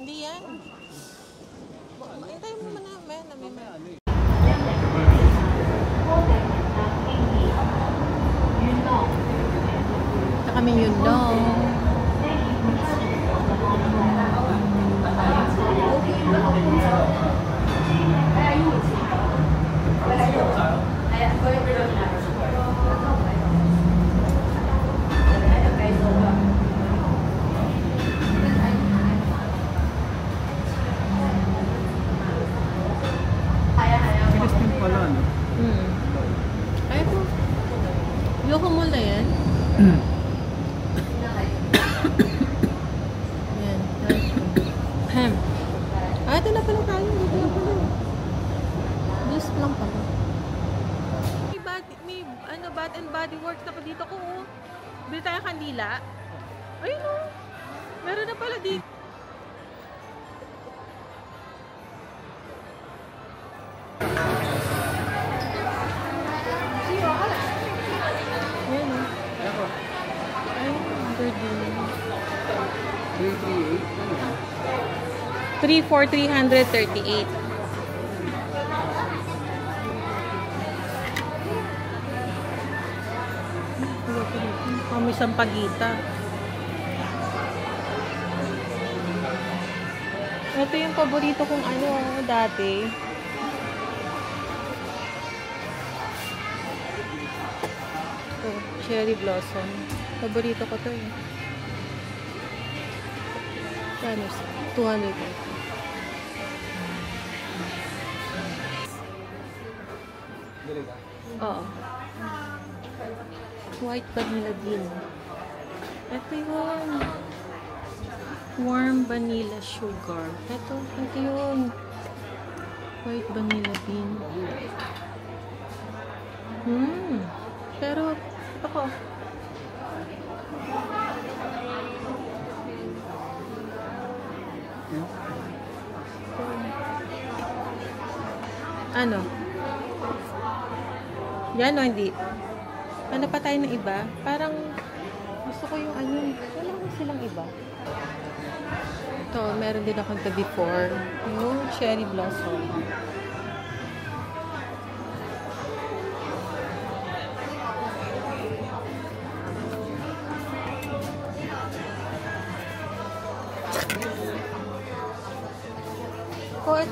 Hindi yan. Hintayin mo na. May. Ito kami yun lang. Ay po. Loko mo na yan. Yan. Ahem. Ito na pala tayo. Dito na pala. Just lang pala. May Bath and Body Works na pa dito ko. Bili tayo kandila. Ayun o. Meron na pala dito. Ayan o. Ayun. 3,338. May sampagita. Ito yung paborito kong dati. Ito, cherry blossom. Paborito ko to eh. Kano? 200. Oo. White vanilla bean. Ito yun. Warm vanilla sugar. Ito yun. White vanilla bean. Pero, ako. Ano? Yan o hindi? Ano pa tayo ng iba? Parang gusto ko yung wala ko silang iba. Ito, meron din akong the before. Yung cherry blossom.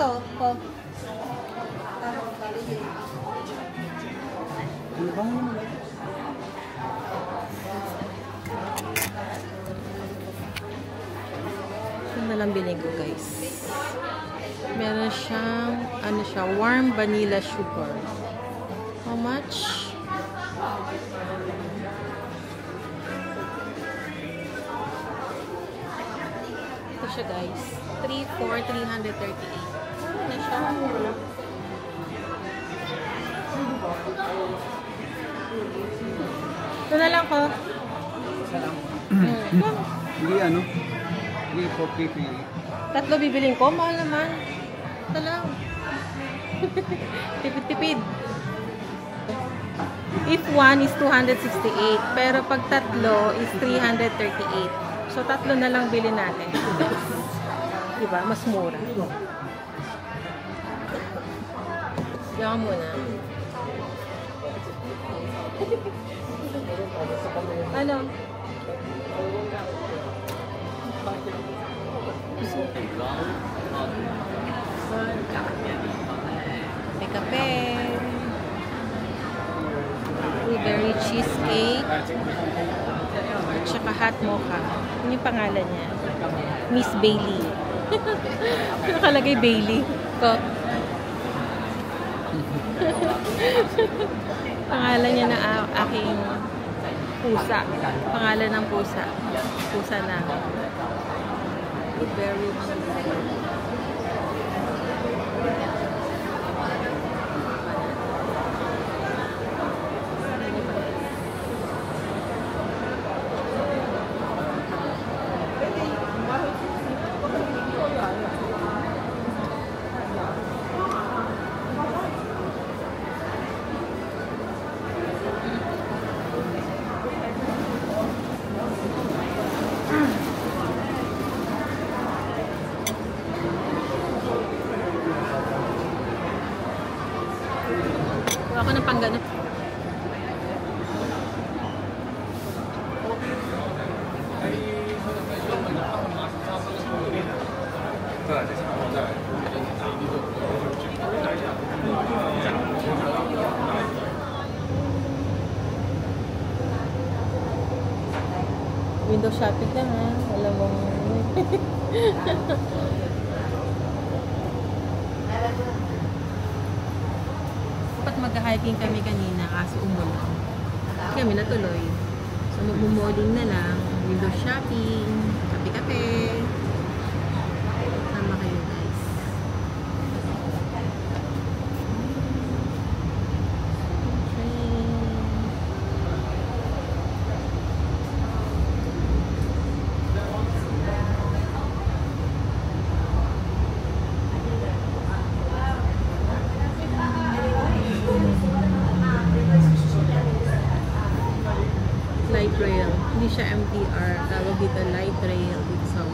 Ito. Ito na lang bilhin ko guys. Meron siyang warm vanilla sugar. How much? Ito siya guys. 3,338. Ano na siya? Ito na lang ko. Hindi 4,338. Tatlo bibiling ko. Mahal naman. Ito lang. Tipid-tipid. If one is 268. Pero pag tatlo is 338. So, tatlo na lang bilhin natin. Diba? Mas mura. Diyan muna. Ano? May kape. Blueberry cheesecake. At saka hot mocha. Yun yung pangalan niya. Miss Bailey. Nakalagay Bailey. Ko. Pangalan niya na aking pusa. Pangalan ng pusa. Pusa na. Very Ayoko ng pang gano'n. Window shopping lang ha. Alam mong... Dapat mag-hiking kami kanina kaso umulan. Kami natuloy. So magmumoding na lang. Window shopping. Kape-kape. Tama kayo guys. Light rail. Hindi siya MTR. Tawag dito light rail with some.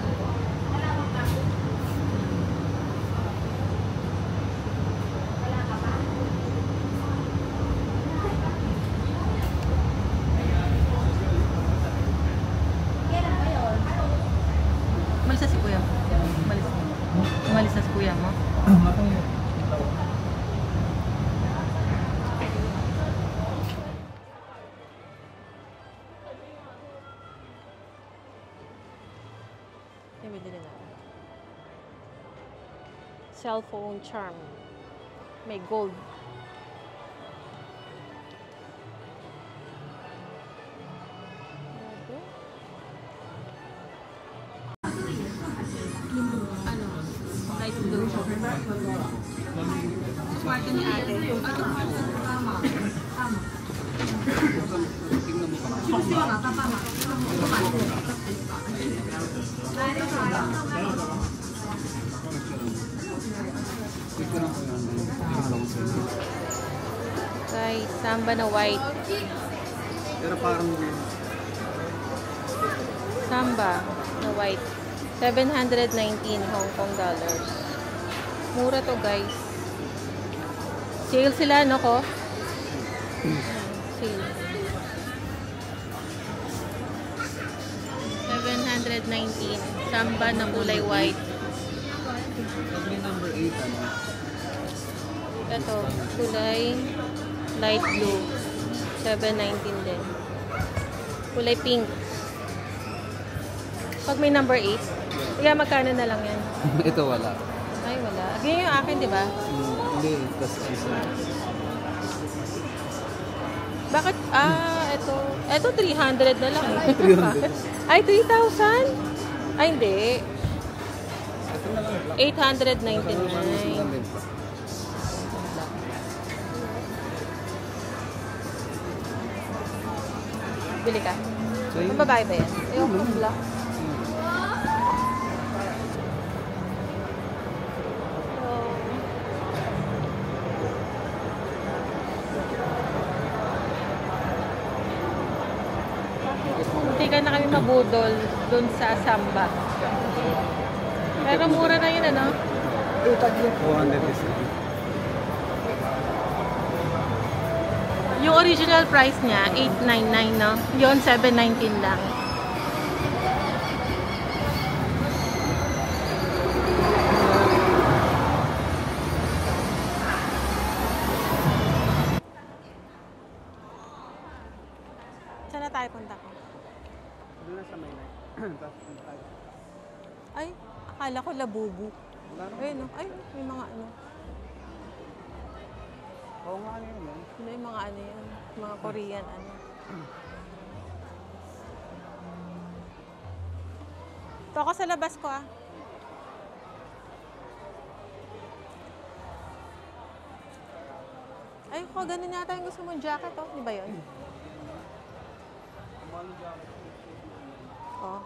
Umalis na si kuya mo. Umalis na si kuya mo. Cellphone charm. May gold. Ano? Light blue. Kwarto ni ate. Guys, samba na white. Pero parang Samba na white. 719 Hong Kong dollars. Mura to guys. Sale sila, no ko? Sale. 719. Samba na kulay white. number 8 ano? Ito, kulay light blue. 719 din. Kulay pink. Pag may number 8, kaya magkano na lang yan? Ito wala. Ay, wala. Ganyan yung akin, di ba? Hindi, kasi Bakit? Ito. Ito, 300 na lang. 300. Ay, 3,000? Ay, hindi. Ito na lang. 899. Bili ka? So, Ang babae ba yan? Ayoko ng black. Hindi ka na kami mabudol dun sa Samba. Pero mura na yun, ano? 400 is Yung original price niya, 899, no? Yun, 719 lang. Saan na tayo punta ko? doon na sa Maynay. Ay, akala ko Labubu. Ayun, no? Ay, may mga ano. Oo nga, ano yun? May mga ano yun. Mga Korean, ano. Ito ako sa labas ko, ah. Ay, ko, ganun yata yung gusto mong jacket, oh. Di ba yun? Oh.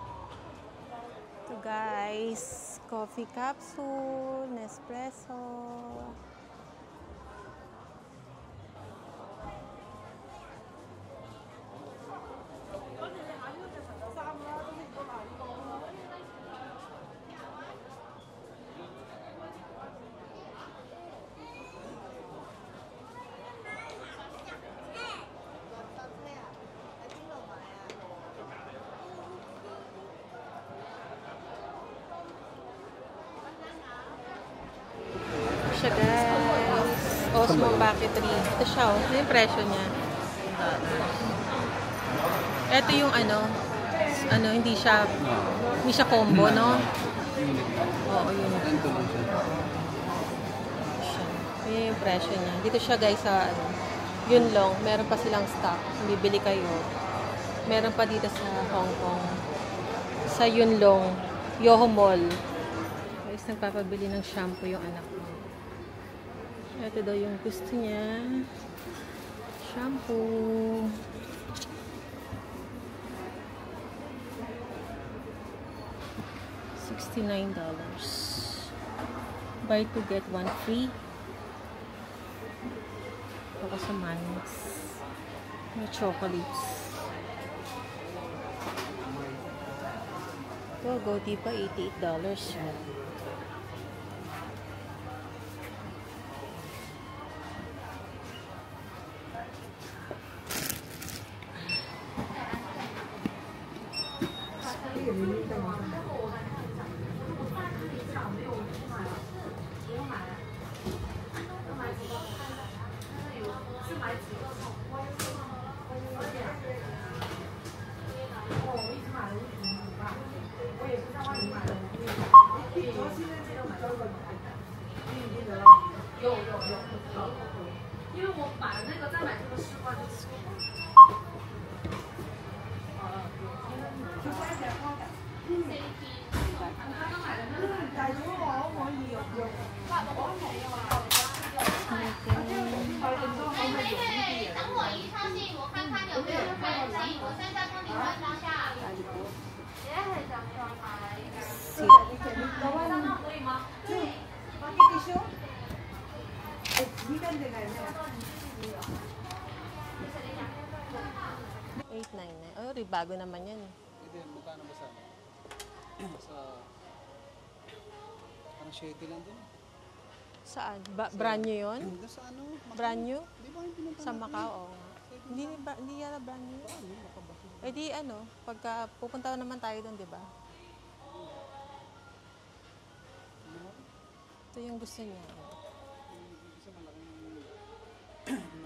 Ito, guys. Coffee capsule, Nespresso. siya, guys. Osmo Packetry. Ito siya, oh. Ito yung presyo niya. Ito yung hindi siya combo, no? Oo, yun. Ganito lang siya. Siya. Yun yung presyo niya. Dito siya, guys, sa Yunlong. Meron pa silang stock. Bibili kayo. Meron pa dito sa Hong Kong. Sa Yunlong. Yoho Mall. Guys, nagpapabili ng shampoo yung anak ko. Ito daw yung gusto niya. Shampoo. $69. Buy 2 get 1 free. Ako sa Manix. May chocolates. Ito, Godiva, $88. $8.99. Oh, bago naman yan. Hindi, magkano ba sana? Sa... Parang 7 lang din. Saan? Brand new yun? Doon sa ano? Brand new? Di ba yung pinunta Sa natin? Macau, oo. Hindi yata brand new. Eh di pagka pupunta naman tayo doon, di ba? Ito yung gusto niya. Isa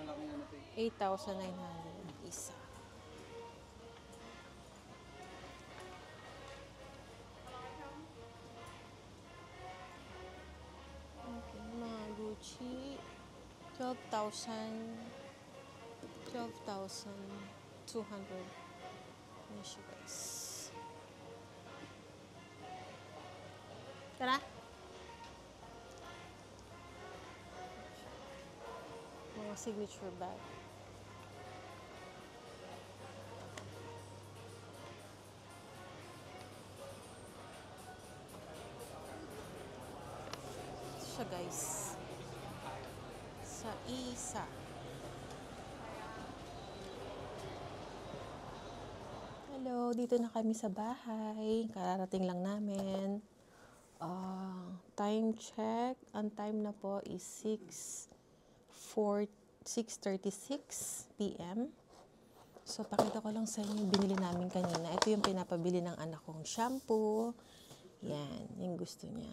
malaking ano ito eh. 8,900 isa. Okay, mga Gucci. 12,200. Ano siya, guys? Tara! Mga signature bag. Ito siya, guys. Sa isa. Hello, dito na kami sa bahay. Kararating lang namin. Time check. Ang time na po is 6:36 p.m. So, pakita ko lang sa inyo yung binili namin kanina. Ito yung pinapabili ng anak kong shampoo. Yan, yung gusto niya.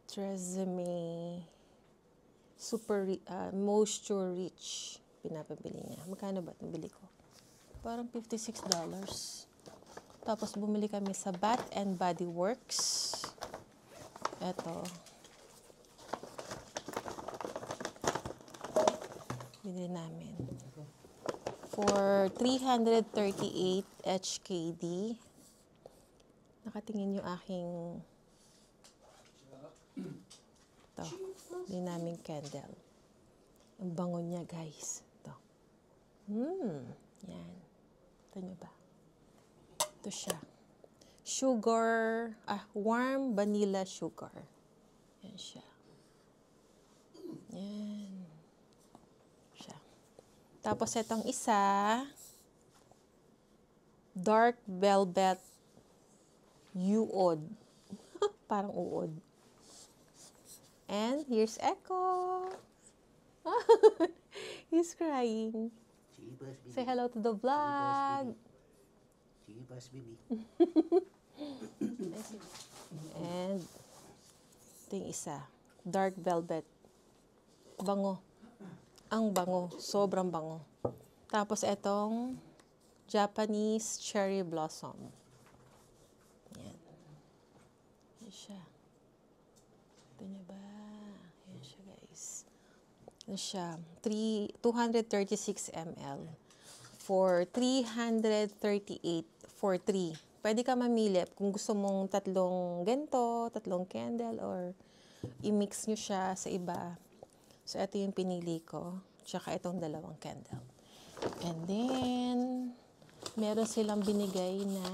Tresemme Moisture Rich. Pinapabili niya. Magkano ba nabili ko? Parang $56. Tapos bumili kami sa Bath and Body Works. Ito. Binili namin. For 338 HKD. Nakatingin yung aking ito. Binili namin candle. Ang bango niya, guys. Ito. Yan. Ito nyo ba? Ito siya. Sugar, warm vanilla sugar. Yan siya. Yan. Siya. Tapos itong isa, dark velvet uod. Parang uod. And here's Echo. He's crying. Say hello to the vlog. Sige, baby. And Ito yung isa. Dark velvet. Bango. Ang bango. Sobrang bango. Tapos itong Japanese cherry blossom. Yan. Yan siya. Ito niyo ba? Yan siya, guys. Yan siya. 236 ml. For 338 for 3. Pwede ka mamili kung gusto mong tatlong ganito, tatlong candle, or i-mix nyo siya sa iba. So, ito yung pinili ko. Tsaka itong dalawang candle. And then, meron silang binigay na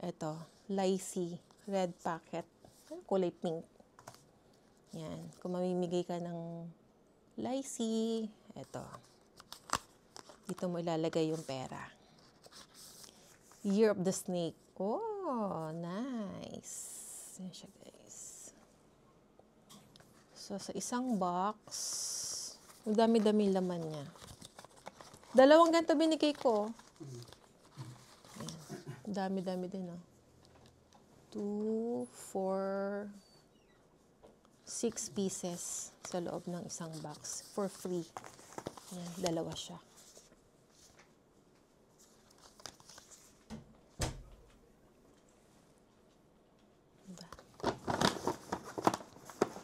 ito, Lychee red packet. Kulay pink. Yan. Kung mamimigay ka ng Lychee, ito. Dito mo ilalagay yung pera. Year of the Snake. Oh, nice. Yan siya, guys. So, sa isang box, ang dami-dami laman niya. Dalawang ganito binigay ko. Ayan. Dami-dami din, oh. 2, 4, 6 pieces sa loob ng isang box for free. Ayan, dalawa siya.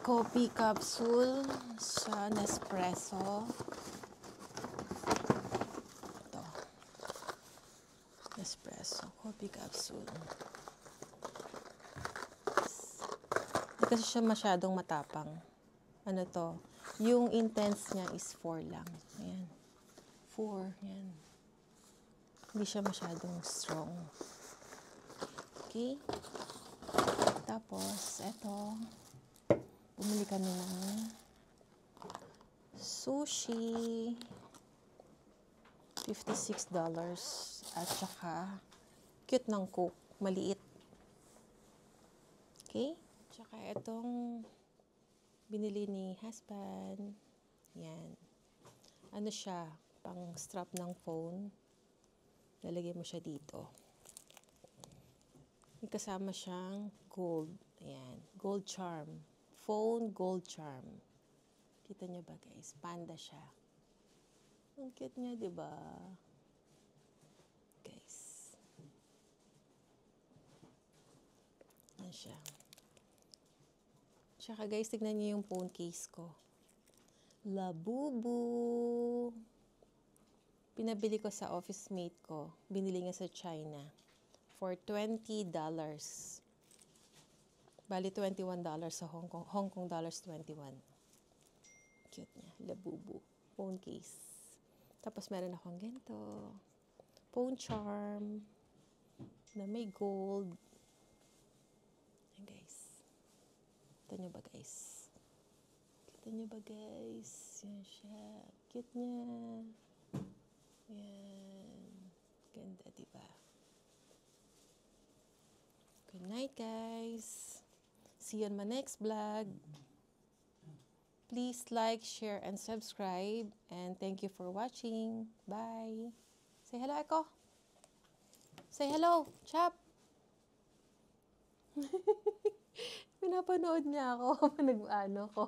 Coffee capsule sa Nespresso. Ito. Nespresso coffee capsule. Hindi kasi siya masyadong matapang. Ano to? Yung intense niya is 4 lang. Ayan. 4. Ayan. Hindi siya masyadong strong. Okay. Tapos, eto. Bumili kami ng sushi. $56. At saka, cute ng Coke. Maliit. Okay? Tsaka itong binili ni husband. Yan. Ano siya? Pang strap ng phone. Lalagay mo siya dito. May kasama siyang gold. Ayan. Gold charm. Phone gold charm. Kita niyo ba, guys? Panda siya. Ang cute niya, di ba? Guys. Yan siya. Tsaka guys, tignan niyo yung phone case ko. Labubu. Pinabili ko sa office mate ko. Binili niya sa China. For $20. Bali, $21 sa Hong Kong. Hong Kong dollars 21. Cute niya. Labubu. Phone case. Tapos, meron akong ganito. Phone charm. Na may gold. Ayan, guys. Kita niyo ba, guys? Kita niyo ba, guys? Yan siya. Cute niya. Yan. Ganda, diba? Good night, guys. See you on my next vlog. Please like, share, and subscribe. And thank you for watching. Bye. Say hello, Echo. Say hello, Chap. Pinapanood niya ako. Nag-ano ko.